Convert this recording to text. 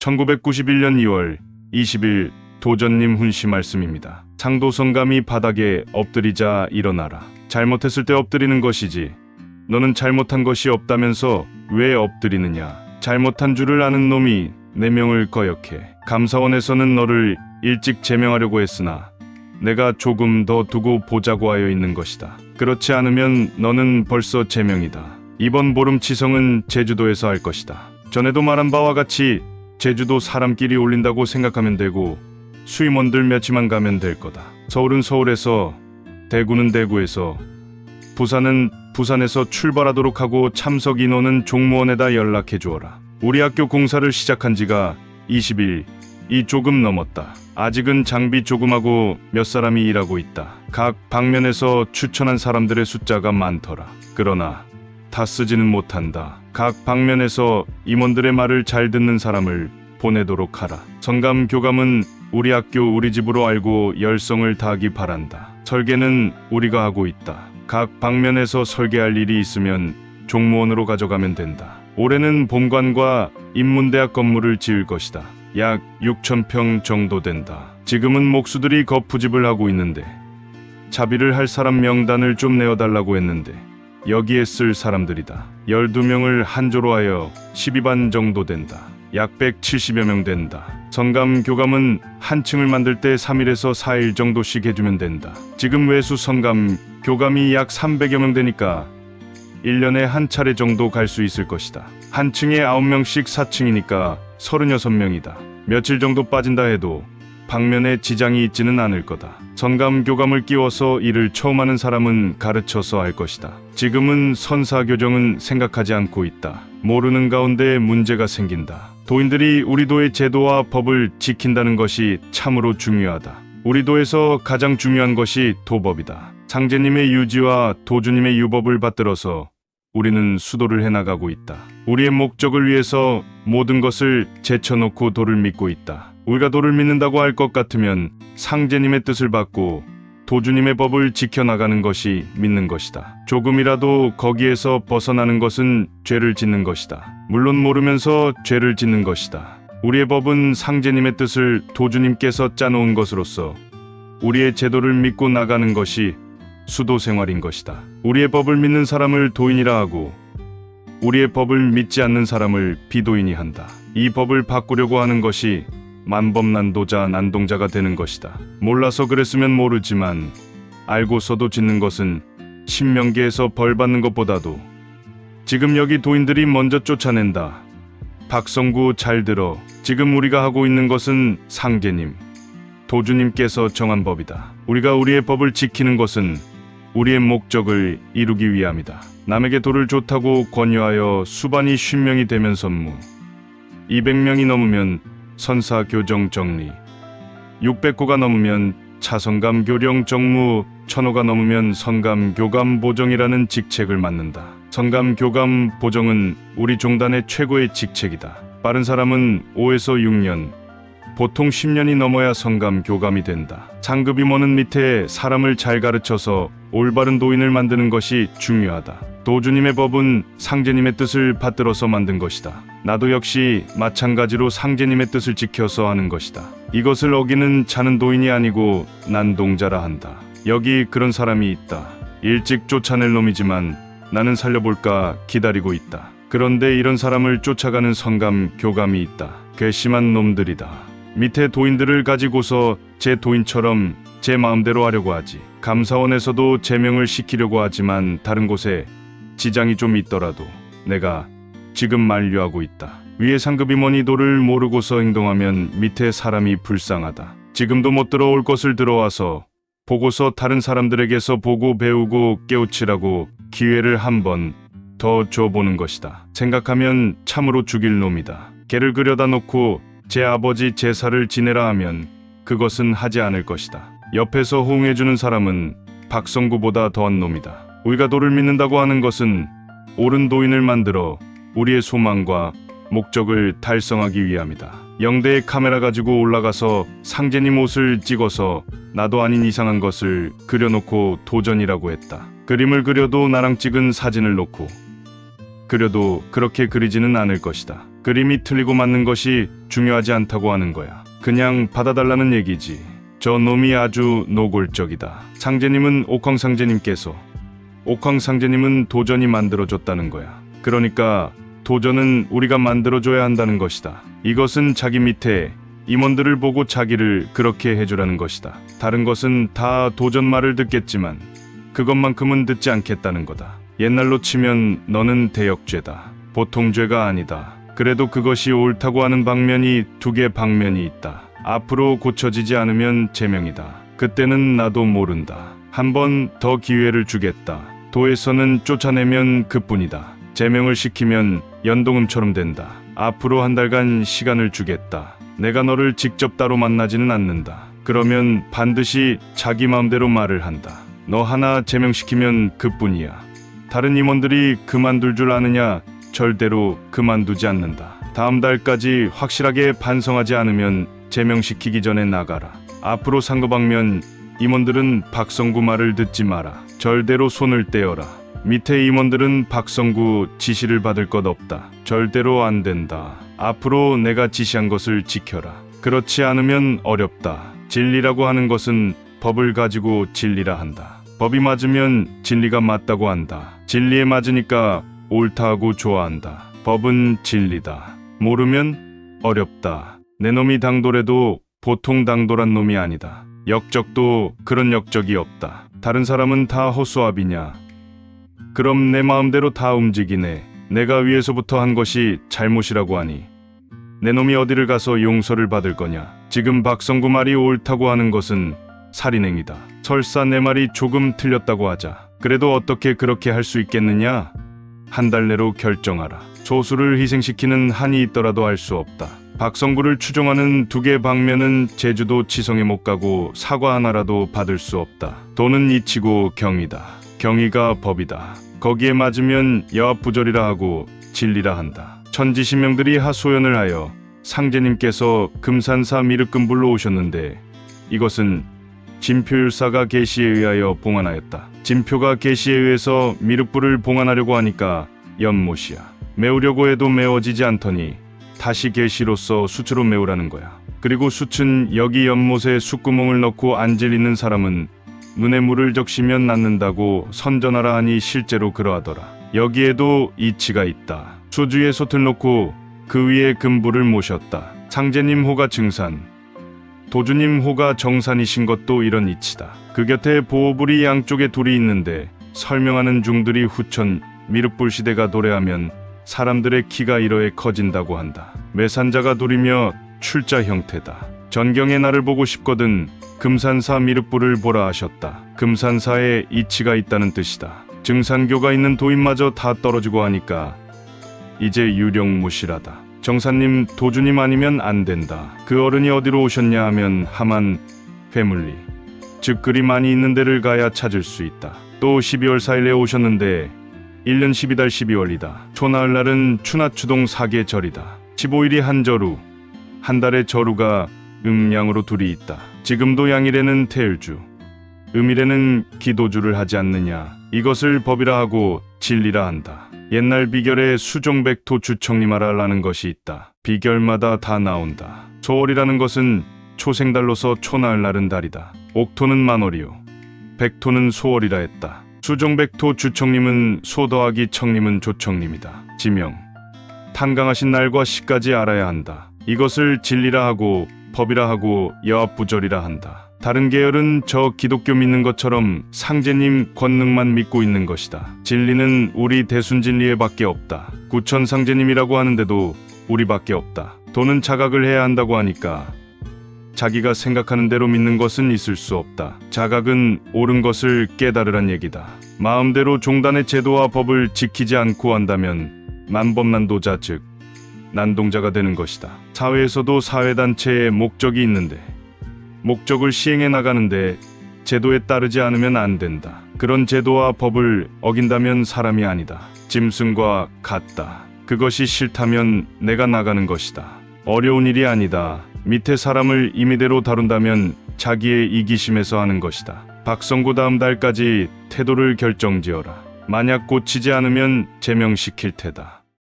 1991년 2월 20일 도전님 훈시 말씀입니다. 상도성감이 바닥에 엎드리자 일어나라. 잘못했을 때 엎드리는 것이지. 너는 잘못한 것이 없다면서 왜 엎드리느냐. 잘못한 줄을 아는 놈이 내 명을 거역해. 감사원에서는 너를 일찍 제명하려고 했으나 내가 조금 더 두고 보자고 하여 있는 것이다. 그렇지 않으면 너는 벌써 제명이다. 이번 보름치성은 제주도에서 할 것이다. 전에도 말한 바와 같이 제주도 사람끼리 올린다고 생각하면 되고 수임원들 몇이만 가면 될 거다. 서울은 서울에서, 대구는 대구에서, 부산은 부산에서 출발하도록 하고 참석 인원은 종무원에다 연락해 주어라. 우리 학교 공사를 시작한 지가 20일이 조금 넘었다. 아직은 장비 조금하고 몇 사람이 일하고 있다. 각 방면에서 추천한 사람들의 숫자가 많더라. 그러나 다 쓰지는 못한다. 각 방면에서 임원들의 말을 잘 듣는 사람을 보내도록 하라. 성감 교감은 우리 학교 우리 집으로 알고 열성을 다하기 바란다. 설계는 우리가 하고 있다. 각 방면에서 설계할 일이 있으면 종무원으로 가져가면 된다. 올해는 본관과 인문대학 건물을 지을 것이다. 약 6,000평 정도 된다. 지금은 목수들이 거푸집을 하고 있는데 자비를 할 사람 명단을 좀 내어달라고 했는데 여기에 쓸 사람들이다. 12명을 한조로 하여 12반 정도 된다. 약 170여 명 된다. 성감 교감은 한 층을 만들 때 3일에서 4일 정도씩 해주면 된다. 지금 외수 성감 교감이 약 300여 명 되니까 1년에 한 차례 정도 갈 수 있을 것이다. 한 층에 9명씩 4층이니까 36명이다. 며칠 정도 빠진다 해도 방면에 지장이 있지는 않을 거다. 성감 교감을 끼워서 일을 처음 하는 사람은 가르쳐서 할 것이다. 지금은 선사 교정은 생각하지 않고 있다. 모르는 가운데 문제가 생긴다. 도인들이 우리 도의 제도와 법을 지킨다는 것이 참으로 중요하다. 우리 도에서 가장 중요한 것이 도법이다. 상제님의 유지와 도주님의 유법을 받들어서 우리는 수도를 해나가고 있다. 우리의 목적을 위해서 모든 것을 제쳐놓고 도를 믿고 있다. 우리가 도를 믿는다고 할 것 같으면 상제님의 뜻을 받고 도주님의 법을 지켜나가는 것이 믿는 것이다. 조금이라도 거기에서 벗어나는 것은 죄를 짓는 것이다. 물론 모르면서 죄를 짓는 것이다. 우리의 법은 상제님의 뜻을 도주님께서 짜놓은 것으로서 우리의 제도를 믿고 나가는 것이 수도 생활인 것이다. 우리의 법을 믿는 사람을 도인이라 하고 우리의 법을 믿지 않는 사람을 비도인이 한다. 이 법을 바꾸려고 하는 것이 만법난도자 난동자가 되는 것이다. 몰라서 그랬으면 모르지만 알고서도 짓는 것은 신명기에서 벌 받는 것보다도 지금 여기 도인들이 먼저 쫓아낸다. 박성구 잘 들어. 지금 우리가 하고 있는 것은 상제님, 도주님께서 정한 법이다. 우리가 우리의 법을 지키는 것은 우리의 목적을 이루기 위함이다. 남에게 도를 좋다고 권유하여 수반이 50명이 되면 선무, 200명이 넘으면 선사 교정 정리, 600호가 넘으면 차성감 교령 정무, 1000호가 넘으면 성감 교감 보정이라는 직책을 맡는다. 성감 교감 보정은 우리 종단의 최고의 직책이다. 빠른 사람은 5에서 6년, 보통 10년이 넘어야 성감 교감이 된다. 상급 임원은 밑에 사람을 잘 가르쳐서 올바른 도인을 만드는 것이 중요하다. 도주님의 법은 상제님의 뜻을 받들어서 만든 것이다. 나도 역시 마찬가지로 상제님의 뜻을 지켜서 하는 것이다. 이것을 어기는 자는 도인이 아니고 난동자라 한다. 여기 그런 사람이 있다. 일찍 쫓아낼 놈이지만 나는 살려볼까 기다리고 있다. 그런데 이런 사람을 쫓아가는 성감 교감이 있다. 괘씸한 놈들이다. 밑에 도인들을 가지고서 제 도인처럼 제 마음대로 하려고 하지. 감사원에서도 제명을 시키려고 하지만 다른 곳에 지장이 좀 있더라도 내가 지금 만류하고 있다. 위에 상급 임원이 도를 모르고서 행동하면 밑에 사람이 불쌍하다. 지금도 못 들어올 것을 들어와서 보고서 다른 사람들에게서 보고 배우고 깨우치라고 기회를 한 번 더 줘보는 것이다. 생각하면 참으로 죽일 놈이다. 개를 그려다 놓고 제 아버지 제사를 지내라 하면 그것은 하지 않을 것이다. 옆에서 호응해주는 사람은 박성구보다 더한 놈이다. 우리가 도를 믿는다고 하는 것은 옳은 도인을 만들어 우리의 소망과 목적을 달성하기 위함이다. 영대에 카메라 가지고 올라가서 상제님 옷을 찍어서 나도 아닌 이상한 것을 그려놓고 도전이라고 했다. 그림을 그려도 나랑 찍은 사진을 놓고 그려도 그렇게 그리지는 않을 것이다. 그림이 틀리고 맞는 것이 중요하지 않다고 하는 거야. 그냥 받아달라는 얘기지. 저 놈이 아주 노골적이다. 상제님은 옥황상제님께서, 옥황상제님은 도전이 만들어줬다는 거야. 그러니까 도전은 우리가 만들어줘야 한다는 것이다. 이것은 자기 밑에 임원들을 보고 자기를 그렇게 해주라는 것이다. 다른 것은 다 도전 말을 듣겠지만 그것만큼은 듣지 않겠다는 거다. 옛날로 치면 너는 대역죄다. 보통 죄가 아니다. 그래도 그것이 옳다고 하는 방면이 두 개 방면이 있다. 앞으로 고쳐지지 않으면 제명이다. 그때는 나도 모른다. 한 번 더 기회를 주겠다. 도에서는 쫓아내면 그뿐이다. 제명을 시키면 연동음처럼 된다. 앞으로 한 달간 시간을 주겠다. 내가 너를 직접 따로 만나지는 않는다. 그러면 반드시 자기 마음대로 말을 한다. 너 하나 제명시키면 그뿐이야. 다른 임원들이 그만둘 줄 아느냐? 절대로 그만두지 않는다. 다음 달까지 확실하게 반성하지 않으면 제명시키기 전에 나가라. 앞으로 상고방면 임원들은 박성구 말을 듣지 마라. 절대로 손을 떼어라. 밑에 임원들은 박성구 지시를 받을 것 없다. 절대로 안 된다. 앞으로 내가 지시한 것을 지켜라. 그렇지 않으면 어렵다. 진리라고 하는 것은 법을 가지고 진리라 한다. 법이 맞으면 진리가 맞다고 한다. 진리에 맞으니까 옳다 하고 좋아한다. 법은 진리다. 모르면 어렵다. 내 놈이 당돌해도 보통 당돌한 놈이 아니다. 역적도 그런 역적이 없다. 다른 사람은 다 허수아비냐? 그럼 내 마음대로 다 움직이네. 내가 위에서부터 한 것이 잘못이라고 하니 내 놈이 어디를 가서 용서를 받을 거냐? 지금 박성구 말이 옳다고 하는 것은 살인행위다. 설사 내 말이 조금 틀렸다고 하자. 그래도 어떻게 그렇게 할 수 있겠느냐? 한 달 내로 결정하라. 소수를 희생시키는 한이 있더라도 할 수 없다. 박성구를 추종하는 두 개 방면은 제주도 치성에 못 가고 사과 하나라도 받을 수 없다. 도는 이치고 경이다. 경의가 법이다. 거기에 맞으면 여합부절이라 하고 진리라 한다. 천지신명들이 하소연을 하여 상제님께서 금산사 미륵금불로 오셨는데 이것은 진표율사가 계시에 의하여 봉안하였다. 진표가 계시에 의해서 미륵불을 봉안하려고 하니까 연못이야. 메우려고 해도 메워지지 않더니 다시 계시로서 수치로 메우라는 거야. 그리고 숯은 여기 연못에 숯구멍을 넣고 안질 있는 사람은 눈에 물을 적시면 낫는다고 선전하라 하니 실제로 그러하더라. 여기에도 이치가 있다. 수주에 솥을 놓고 그 위에 금불을 모셨다. 상제님 호가 증산, 도주님 호가 정산이신 것도 이런 이치다. 그 곁에 보호불이 양쪽에 둘이 있는데 설명하는 중들이 후천 미륵불 시대가 도래하면 사람들의 키가 이러해 커진다고 한다. 매산자가 둘이며 출자 형태다. 전경의 나를 보고 싶거든 금산사 미륵불을 보라 하셨다. 금산사에 이치가 있다는 뜻이다. 증산교가 있는 도인마저 다 떨어지고 하니까 이제 유령무실하다. 정사님, 도주님 아니면 안 된다. 그 어른이 어디로 오셨냐 하면 하만, 회물리, 즉 글이 많이 있는 데를 가야 찾을 수 있다. 또 12월 4일에 오셨는데 1년 12달 12월이다. 초나흘날은 추나추동 4개 절이다. 15일이 한 절우, 한 달의 절우가 양으로 둘이 있다. 지금도 양일에는 태일주, 음일에는 기도주를 하지 않느냐. 이것을 법이라 하고 진리라 한다. 옛날 비결에 수종백토 주청림하라라는 것이 있다. 비결마다 다 나온다. 소월이라는 것은 초생달로서 초나흘날은 달이다. 옥토는 만월이요 백토는 소월이라 했다. 수종백토 주청림은 소 더하기 청림은 조청림이다. 지명, 탄강하신 날과 시까지 알아야 한다. 이것을 진리라 하고 법이라 하고 여합부절이라 한다. 다른 계열은 저 기독교 믿는 것처럼 상제님 권능만 믿고 있는 것이다. 진리는 우리 대순진리에 밖에 없다. 구천 상제님이라고 하는데도 우리밖에 없다. 도는 자각을 해야 한다고 하니까 자기가 생각하는 대로 믿는 것은 있을 수 없다. 자각은 옳은 것을 깨달으란 얘기다. 마음대로 종단의 제도와 법을 지키지 않고 한다면 만법난도자 즉 난동자가 되는 것이다. 사회에서도 사회단체의 목적이 있는데 목적을 시행해 나가는데 제도에 따르지 않으면 안 된다. 그런 제도와 법을 어긴다면 사람이 아니다. 짐승과 같다. 그것이 싫다면 내가 나가는 것이다. 어려운 일이 아니다. 밑에 사람을 임의대로 다룬다면 자기의 이기심에서 하는 것이다. 박성구 다음 달까지 태도를 결정지어라. 만약 고치지 않으면 제명시킬 테다.